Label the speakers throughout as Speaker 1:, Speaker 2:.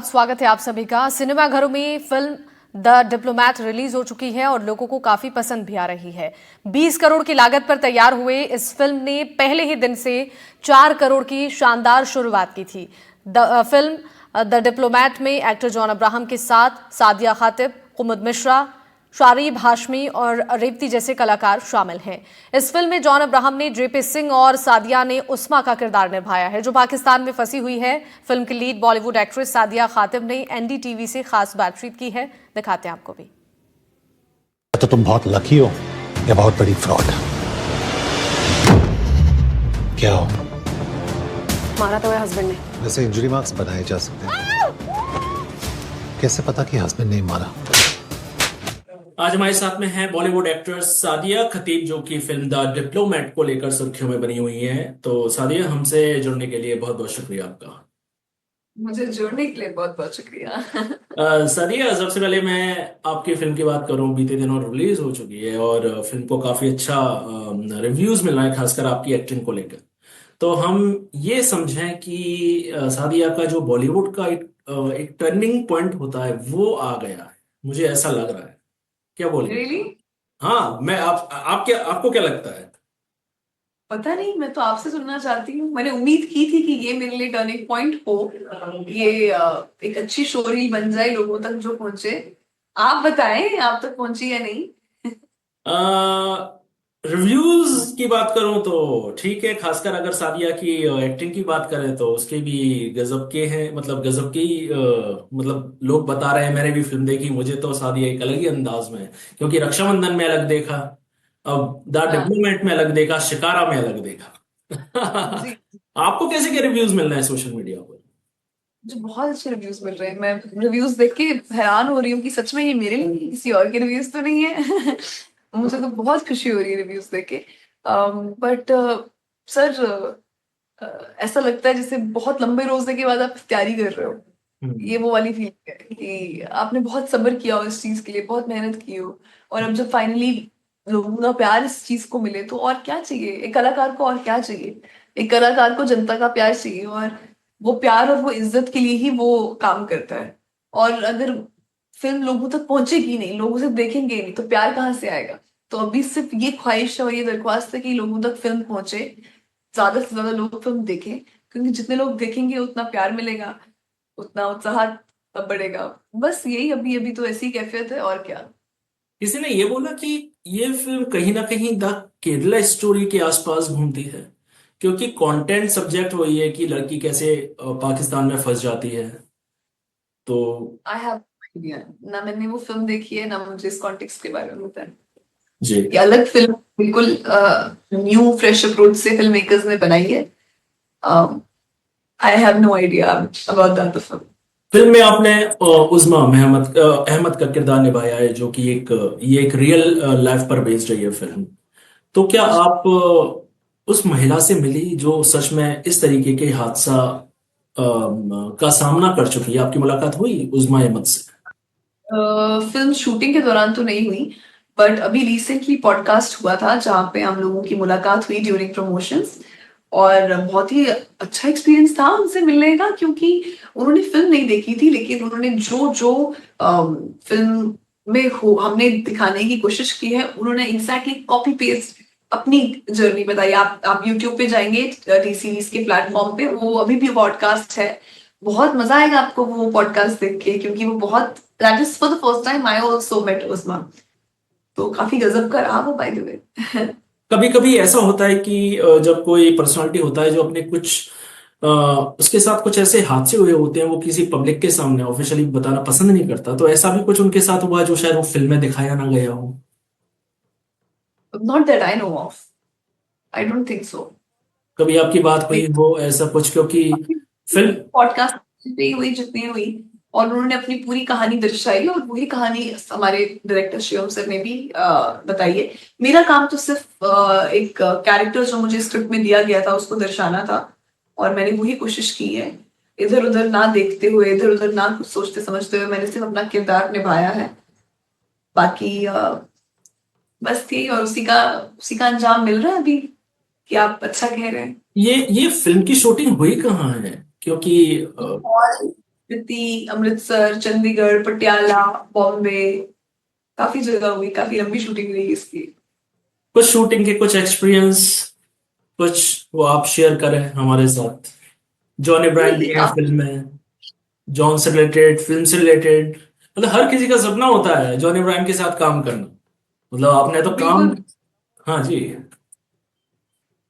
Speaker 1: स्वागत है आप सभी का। सिनेमाघरों में फिल्म द डिप्लोमैट रिलीज हो चुकी है और लोगों को काफी पसंद भी आ रही है। 20 करोड़ की लागत पर तैयार हुए इस फिल्म ने पहले ही दिन से 4 करोड़ की शानदार शुरुआत की थी। फिल्म द डिप्लोमैट में एक्टर जॉन अब्राहम के साथ सादिया खातिब, कुमुद मिश्रा, शारीब हाशमी और रेवती जैसे कलाकार शामिल हैं। इस फिल्म में जॉन अब्राहम ने जेपी सिंह और सादिया ने उस्मा का किरदार निभाया है, जो पाकिस्तान में फंसी हुई है। फिल्म की लीड बॉलीवुड एक्ट्रेस सादिया खातिब ने एनडीटीवी से खास बातचीत की है, दिखाते हैं आपको भी।
Speaker 2: तो तुम बहुत लकी हो या बहुत बड़ी फ्रॉड? क्या हो?
Speaker 1: मारा तो है हस्बैंड ने।
Speaker 2: वैसे इंजरी मार्क्स बनाए जा सकते हैं। कैसे पता कि हस्बैंड ने मारा?
Speaker 3: आज हमारे साथ में है बॉलीवुड एक्ट्रेस सादिया खतीब, जो कि फिल्म द डिप्लोमेट को लेकर सुर्खियों में बनी हुई है। तो सादिया, हमसे जुड़ने के लिए बहुत बहुत शुक्रिया आपका।
Speaker 4: मुझे जुड़ने के लिए बहुत बहुत शुक्रिया।
Speaker 3: सादिया, सबसे पहले मैं आपकी फिल्म की बात करूं, बीते दिनों रिलीज हो चुकी है और फिल्म को काफी अच्छा रिव्यूज मिल रहा है, खासकर आपकी एक्टिंग को लेकर। तो हम ये समझें कि सादिया का जो बॉलीवुड का एक टर्निंग पॉइंट होता है वो आ गया है, मुझे ऐसा लग रहा है। क्या बोलेंगे?
Speaker 4: रियली?
Speaker 3: हाँ, मैं आप क्या, आपको क्या लगता है?
Speaker 4: पता नहीं, मैं तो आपसे सुनना चाहती हूँ। मैंने उम्मीद की थी कि ये मेरे लिए टर्निंग पॉइंट हो, ये एक अच्छी स्टोरी बन जाए, लोगों तक जो पहुंचे। आप बताएं, आप तक पहुंची या नहीं?
Speaker 3: रिव्यूज की बात करूं तो ठीक है, खासकर अगर सादिया की एक्टिंग की बात करें तो उसके भी गजब के हैं, मतलब गजब के ही मतलब लोग बता रहे हैं। मैंने भी फिल्म देखी, मुझे तो सादिया एक अलग ही अंदाज में है, क्योंकि रक्षाबंधन में अलग देखा, अब द
Speaker 4: हाँ
Speaker 3: डिप्लोमेट में अलग देखा, शिकारा में अलग देखा।
Speaker 4: जी,
Speaker 3: आपको कैसे के रिव्यूज मिल रहे हैं सोशल मीडिया पर?
Speaker 4: मुझे बहुत अच्छे रिव्यूज मिल रहे हैं। मैं रिव्यूज देख के हैरान हो रही हूँ कि सच में ये मेरे लिए, किसी और के रिव्यूज तो नहीं है। मुझे तो बहुत खुशी हो रही है रिव्यूज देख के। बट सर, ऐसा लगता है जैसे बहुत लंबे रोजे के बाद आप तैयारी कर रहे हो।
Speaker 3: हम्म।
Speaker 4: ये वो वाली फीलिंग है कि आपने बहुत सब्र किया हो इस चीज के लिए, बहुत मेहनत की हो, और अब जब फाइनली लोगों का प्यार इस चीज को मिले तो और क्या चाहिए एक कलाकार को, और क्या चाहिए। एक कलाकार को जनता का प्यार चाहिए, और वो प्यार और वो इज्जत के लिए ही वो काम करता है। और अगर फिल्म लोगों तक पहुंचेगी नहीं, लोग उसे देखेंगे नहीं, तो प्यार कहाँ से आएगा। तो अभी सिर्फ ये ख्वाहिश है और ये दरख्वास्त है कि लोगों तक फिल्म पहुंचे, ज्यादा से ज्यादा लोग फिल्म देखें, क्योंकि जितने लोग देखेंगे उतना प्यार मिलेगा, उतना उत्साह बढ़ेगा। बस यही, अभी अभी तो ऐसी कैफियत है, और क्या।
Speaker 3: किसी ने ये बोला कि ये फिल्म कहीं ना कहीं द केरला स्टोरी के आसपास घूमती है, क्योंकि कंटेंट सब्जेक्ट वही है कि लड़की कैसे पाकिस्तान में फंस जाती है। तो
Speaker 4: आई हैव आइडिया। ना मैंने वो फिल्म देखी है, ना मुझे इस कॉन्टेक्स्ट के बारे में पता है।
Speaker 3: जी,
Speaker 4: ये अलग फिल्म, बिल्कुल न्यू फ्रेश अप्रोच से फिल्म मेकर्स ने बनाई है। I have no idea about that film.
Speaker 3: Film में आपने उज़मा अहमद का किरदार निभाया है, जो कि ये एक रियल लाइफ पर बेस्ड है ये फिल्म। तो क्या आप उस महिला से मिली जो सच में इस तरीके के हादसा का सामना कर चुकी है? आपकी मुलाकात हुई उज़मा अहमद से?
Speaker 4: फिल्म शूटिंग के दौरान तो नहीं हुई, बट अभी रिसेंटली पॉडकास्ट हुआ था जहाँ पे हम लोगों की मुलाकात हुई ड्यूरिंग प्रमोशंस। और बहुत ही अच्छा एक्सपीरियंस था उनसे मिलने का, क्योंकि उन्होंने फिल्म नहीं देखी थी, लेकिन उन्होंने जो जो फिल्म में हो हमने दिखाने की कोशिश की है, उन्होंने एग्जैक्टली कॉपी पेस्ट अपनी जर्नी बताई। आप यूट्यूब पे जाएंगे टी सीरीज के प्लेटफॉर्म पे, वो अभी भी पॉडकास्ट है। बहुत मजा आएगा आपको वो पॉडकास्ट देख के, क्योंकि वो बहुत, that is for the first time I also met उस्मा। तो काफी गजब का रहा वो, बाय द वे।
Speaker 3: कभी कभी ऐसा होता है कि जब कोई पर्सनालिटी होता है जो अपने कुछ अ, उसके साथ कुछ ऐसे हादसे हुए होते हैं, वो किसी पब्लिक के सामने ऑफिशियली बताना पसंद नहीं करता, तो ऐसा भी कुछ उनके साथ हुआ जो शायद वो फिल्म में दिखाया ना गया हो?
Speaker 4: Not that I know of, I don't think so.
Speaker 3: कभी आपकी बात हुई हो ऐसा कुछ? क्योंकि फिल्म
Speaker 4: पॉडकास्ट पे हुई जितनी हुई, और उन्होंने अपनी पूरी कहानी दर्शाई, और वही कहानी हमारे डायरेक्टर शिवम सर ने भी बताई है। मेरा काम तो सिर्फ एक कैरेक्टर जो मुझे स्क्रिप्ट में दिया गया था उसको दर्शाना था, और मैंने वही कोशिश की है। इधर उधर ना देखते हुए, इधर उधर ना कुछ सोचते समझते हुए, मैंने सिर्फ अपना किरदार निभाया है। बाकी बस यही, और उसी का अंजाम मिल रहा है अभी, कि आप अच्छा कह रहे हैं।
Speaker 3: ये फिल्म की शूटिंग हुई कहाँ है? क्योंकि
Speaker 4: और दिल्ली, अमृतसर, चंडीगढ़, पटियाला, बॉम्बे, काफी जगह हुई, काफी लंबी शूटिंग रही इसकी।
Speaker 3: कुछ शूटिंग के कुछ एक्सपीरियंस, कुछ वो आप शेयर करें हमारे साथ। जॉन इब्राहिम की
Speaker 4: नहीं,
Speaker 3: है फिल्म में, जॉन से रिलेटेड, फिल्म से रिलेटेड, मतलब हर किसी का सपना होता है जॉन इब्राहिम के साथ काम करना। मतलब आपने तो काम।
Speaker 4: बिल्कुल।
Speaker 3: हाँ जी।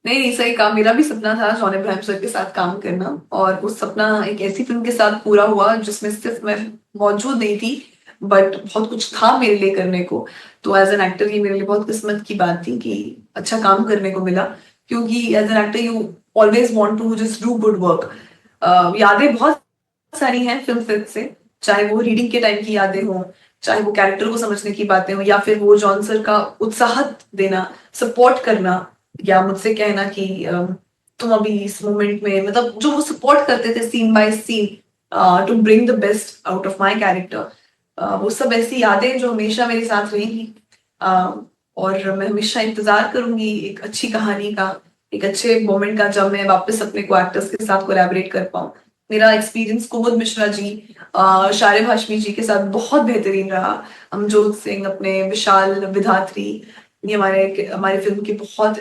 Speaker 4: नहीं नहीं, सही कहा, मेरा भी सपना था जॉन इब्राहिम सर के साथ काम करना, और वो सपना एक ऐसी फिल्म के साथ पूरा हुआ जिसमें सिर्फ मैं मौजूद नहीं थी, बट बहुत कुछ था मेरे लिए करने को। तो एज एन एक्टर ये मेरे लिए बहुत किस्मत की बात थी कि अच्छा काम करने को मिला, क्योंकि as an actor you always want to just do good work. यादें बहुत सारी हैं फिल्म सेट से, चाहे वो रीडिंग के टाइम की यादें हों, चाहे वो कैरेक्टर को समझने की बातें हों, या फिर वो जॉन सर का उत्साह देना, सपोर्ट करना, या मुझसे कहना कि तुम अभी इस मोमेंट में, मतलब जो वो सपोर्ट करते थे scene by scene to bring the best out of my character, वो सब ऐसी यादें जो हमेशा मेरे साथ रहेंगी। और मैं हमेशा इंतजार करूंगी एक अच्छी कहानी का, एक अच्छे मोमेंट का, जब मैं वापस अपने को एक्टर्स के साथ कोलैबोरेट कर पाऊँ। मेरा एक्सपीरियंस कुमुद मिश्रा जी, शारिब हाशमी जी के साथ बहुत बेहतरीन रहा। अमजोत सिंह, अपने विशाल, विधात्री, ये हमारे हमारे फिल्म के बहुत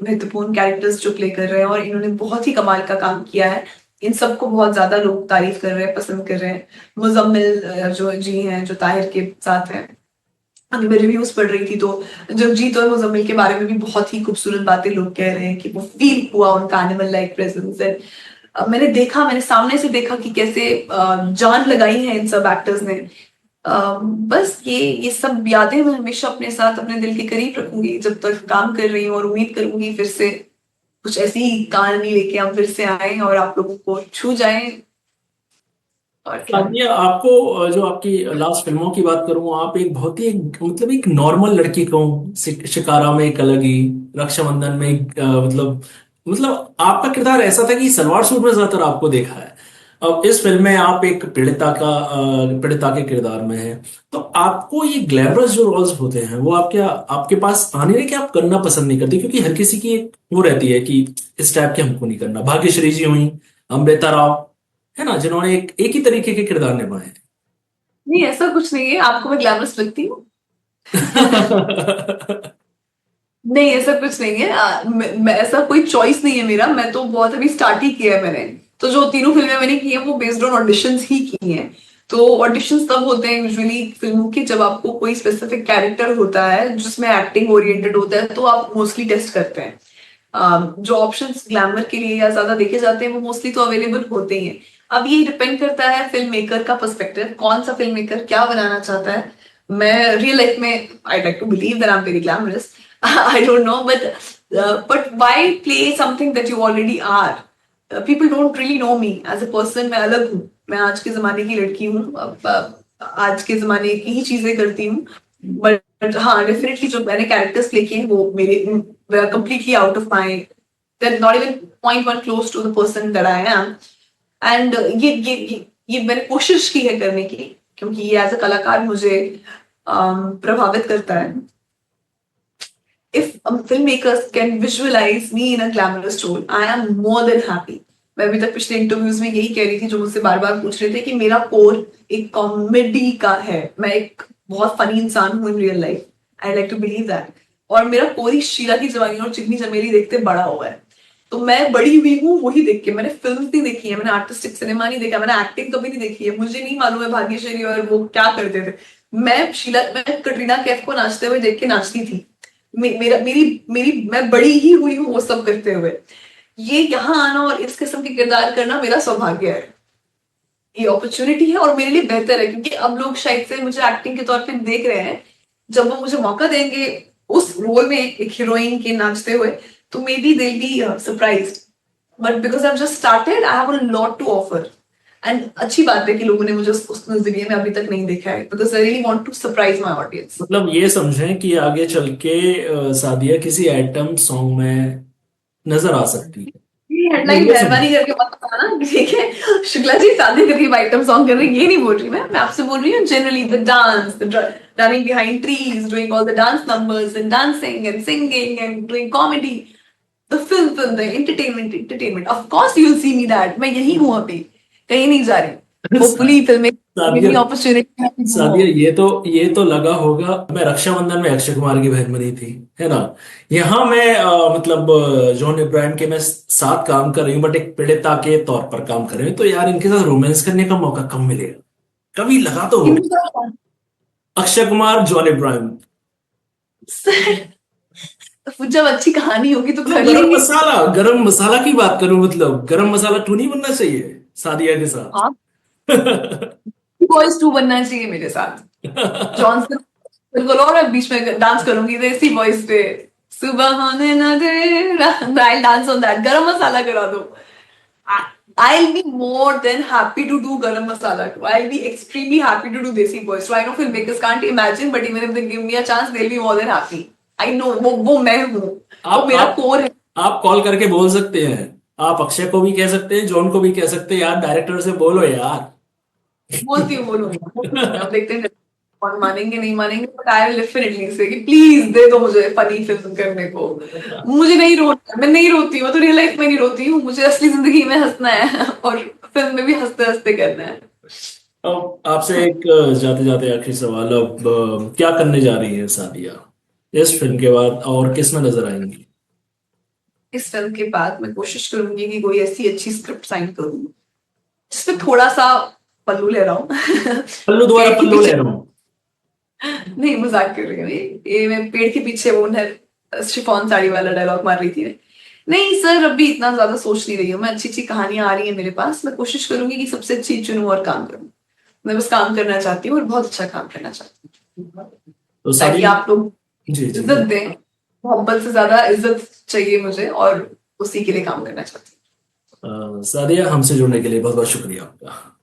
Speaker 4: महत्वपूर्ण कैरेक्टर्स जो प्ले कर रहे हैं, और इन्होंने बहुत ही कमाल का काम किया है। इन सबको बहुत ज्यादा लोग तारीफ कर रहे हैं, पसंद कर रहे हैं। मुजम्मिल जो जी हैं, जो ताहिर के साथ हैं, अभी मैं रिव्यूज पढ़ रही थी तो जगजीत और मुजम्मिल के बारे में भी बहुत ही खूबसूरत बातें लोग कह रहे हैं कि वो फील हुआ उनका एनिमल लाइक प्रेजेंस है। मैंने देखा, मैंने सामने से देखा कि कैसे जान लगाई है इन सब एक्टर्स ने। बस ये सब यादें मैं हमेशा अपने साथ, अपने दिल के करीब रखूंगी जब तक काम कर रही हूँ, और उम्मीद करूंगी फिर से कुछ ऐसी कहानी लेके हम फिर से आए और आप लोगों को छू जाएं। और क्या।
Speaker 3: ये आपको जो आपकी लास्ट फिल्मों की बात करूं, आप एक बहुत ही मतलब एक नॉर्मल लड़की को, शिकारा में एक अलग ही, रक्षाबंधन में एक मतलब आपका किरदार ऐसा था कि सलवार सूट में ज्यादातर आपको देखा है। अब इस फिल्म में आप एक पीड़िता के किरदार में हैं। तो आपको ये ग्लैमरस जो रोल्स होते हैं वो आप क्या, आपके पास आने रहे कि आप करना पसंद नहीं करते? क्योंकि हर किसी की एक वो रहती है कि इस टाइप के हमको नहीं करना। भाग्यश्री जी हुई, अमृता राव, है ना, जिन्होंने एक ही तरीके के किरदार निभाए हैं।
Speaker 4: नहीं, ऐसा कुछ नहीं है, आपको मैं ग्लैमरस लगती हूँ? नहीं, ऐसा कुछ नहीं है। ऐसा कोई चॉइस नहीं है मेरा, मैं तो बहुत अभी स्टार्ट ही किया है मैंने। तो जो तीनों फिल्में मैंने की है वो बेस्ड ऑन ऑडिशंस ही की हैं। तो ऑडिशंस तब होते हैं यूजुअली फिल्मों के, जब आपको कोई स्पेसिफिक कैरेक्टर होता है जिसमें एक्टिंग ओरिएंटेड होता है, तो आप मोस्टली टेस्ट करते हैं। जो ऑप्शंस ग्लैमर के लिए या ज्यादा देखे जाते हैं वो मोस्टली तो अवेलेबल होते ही हैं। अब ये डिपेंड करता है फिल्म मेकर का पर्सपेक्टिव, कौन सा फिल्म मेकर क्या बनाना चाहता है। मैं रियल लाइफ में I like to believe that I am very glamorous. I don't know, but why play something that you already are? People don't really know me as a person. मैं अलग हूँ, मैं आज के जमाने की लड़की हूँ, आज के जमाने की ही चीजें करती हूँ। बट हाँ, डेफिनेटली जो मैंने कैरेक्टर्स प्ले किए हैं वो मेरे completely out of my, they're not even 0.1 close to the person that I am. And ये मैंने कोशिश की है करने की, क्योंकि ये एज अ कलाकार मुझे प्रभावित करता है। If filmmakers can visualize me in a glamorous role, I am more than happy. मैं अभी तक पिछले इंटरव्यूज में यही कह रही थी, जो मुझसे बार बार पूछ रहे थे कि मेरा कोर एक कॉमेडी का है, मैं एक बहुत फनी इंसान हूँ in real life. I like to believe that. और मेरा कोर ही शीला की जवानी और चिकनी चमेली देखते बड़ा हुआ है। तो मैं बड़ी हुई हूँ वही देख के। मैंने फिल्म नहीं देखी है, मैंने आर्टिस्टिक सिनेमा नहीं देखा, मैंने एक्टिंग कभी नहीं देखी है, मुझे नहीं मालूम है भाग्यश्री और वो क्या करते थे। मैं कटरीना कैफ को नाचते हुए देख के नाचती थी। मेरा मेरी मेरी मैं बड़ी ही हुई हूँ वो सब करते हुए। ये यहाँ आना और इस किस्म के किरदार करना मेरा सौभाग्य है, ये अपॉर्चुनिटी है और मेरे लिए बेहतर है, क्योंकि अब लोग शायद से मुझे एक्टिंग के तौर पे देख रहे हैं। जब वो मुझे मौका देंगे उस रोल में एक हीरोइन के नाचते हुए, तो maybe they be surprised. But because I just started, I have a lot to offer. And अच्छी बात है कि लोगों ने मुझे उस नजरिए में अभी तक नहीं देखा है, because I really want to surprise my audience.
Speaker 3: मतलब ये समझें कि आगे चल के सादिया किसी आइटम सॉन्ग में नजर आ सकती है।
Speaker 4: ये
Speaker 3: मतलब
Speaker 4: हेडलाइन
Speaker 3: ये समझ।
Speaker 4: मेहरबानी करके मत बताना, ठीक है? शुक्ला जी शादी करके आइटम सॉन्ग कर रही है, ये नहीं बोल रही मैं आपसे बोल रही हूँ generally the dance, the running behind trees, doing all the dance numbers and dancing and singing and doing comedy, the film the entertainment of course you will see me that. मैं यही हूँ, अभी कहीं नहीं जा रही। Hopefully film
Speaker 3: Sadia Sadia
Speaker 4: opportunity.
Speaker 3: ये तो लगा होगा मैं रक्षाबंधन में अक्षय कुमार की बहन बनी थी, है ना। यहाँ मैं मतलब जॉन इब्राहिम के मैं साथ काम कर रही हूँ, बट एक पीड़िता के तौर पर काम कर रही हूँ, तो यार इनके साथ रोमांस करने का मौका कम मिलेगा। कभी लगा तो होगा। अक्षय कुमार, जॉन इब्राहिम।
Speaker 4: जब अच्छी कहानी होगी तो
Speaker 3: मतलब
Speaker 4: कर
Speaker 3: गरम
Speaker 4: लेंगे।
Speaker 3: मसाला, गरम मसाला की बात करूं, मतलब गरम मसाला टू नहीं बनना चाहिए सादिया के साथ।
Speaker 4: हाँ, बॉयज टू बनना चाहिए मेरे साथ। जॉनसन बिल्कुल, और मैं बीच में डांस करूंगी देसी वॉइस पे। सुबह होने ना दे, आई डांस ऑन दैट। गरम मसाला करा दो। I'll be more than happy to do garam masala too. I'll be extremely happy to do desi boys. So I know filmmakers can't imagine, but even if they give me a chance, they'll be more than happy. I know वो मैं हूँ, वो
Speaker 3: आप
Speaker 4: मेरा
Speaker 3: आप
Speaker 4: core है।
Speaker 3: आप call करके बोल सकते हैं। आप अक्षय को भी कह सकते हैं, जॉन को भी कह सकते हैं, यार डायरेक्टर से बोलो यार।
Speaker 4: बोलूंगी, अब देखते हैं कौन मानेंगे नहीं मानेंगे, बट आई विल डेफिनेटली से कि प्लीज दे दो मुझे फनी फिल्म करने को। मुझे नहीं रोना, मैं नहीं रोती हूँ, तो रियल लाइफ में नहीं रोती हूँ, मुझे असली जिंदगी में हंसना है और फिल्म में भी हंसते हंसते करना है।
Speaker 3: अब आपसे एक जाते जाते आखिरी सवाल, अब क्या करने जा रही है सादिया इस फिल्म के बाद, और किस में नजर आएंगी?
Speaker 4: इस फिल्म के बाद मैं कोशिश करूंगी कि कोई ऐसी अच्छी स्क्रिप्ट साइन करूँ जिसमें थोड़ा सा पल्लू ले रहा हूँ।
Speaker 3: पल्लू दोबारा
Speaker 4: पेड़ के
Speaker 3: पल्लू ले
Speaker 4: पीछे,
Speaker 3: रहा हूँ।
Speaker 4: नहीं मजाक कर रही हूँ, ये मैं पेड़ के पीछे वो शिफॉन साड़ी वाला डायलॉग मार रही थी मैं। नहीं सर, अभी इतना ज्यादा सोच नहीं रही हूँ मैं। अच्छी अच्छी कहानियां आ रही है मेरे पास, मैं कोशिश करूंगी कि सबसे अच्छी चुनूं और काम करूं। मैं बस काम करना चाहती हूँ और बहुत अच्छा काम करना चाहती
Speaker 3: तो
Speaker 4: हूँ, ताकि
Speaker 3: सादिया,
Speaker 4: आप लोग
Speaker 3: जी जी,
Speaker 4: इज्जत दें। मोहब्बत से ज्यादा इज्जत चाहिए मुझे, और उसी के लिए काम करना चाहती हूँ।
Speaker 3: सादिया, हमसे जुड़ने के लिए बहुत बहुत शुक्रिया आपका।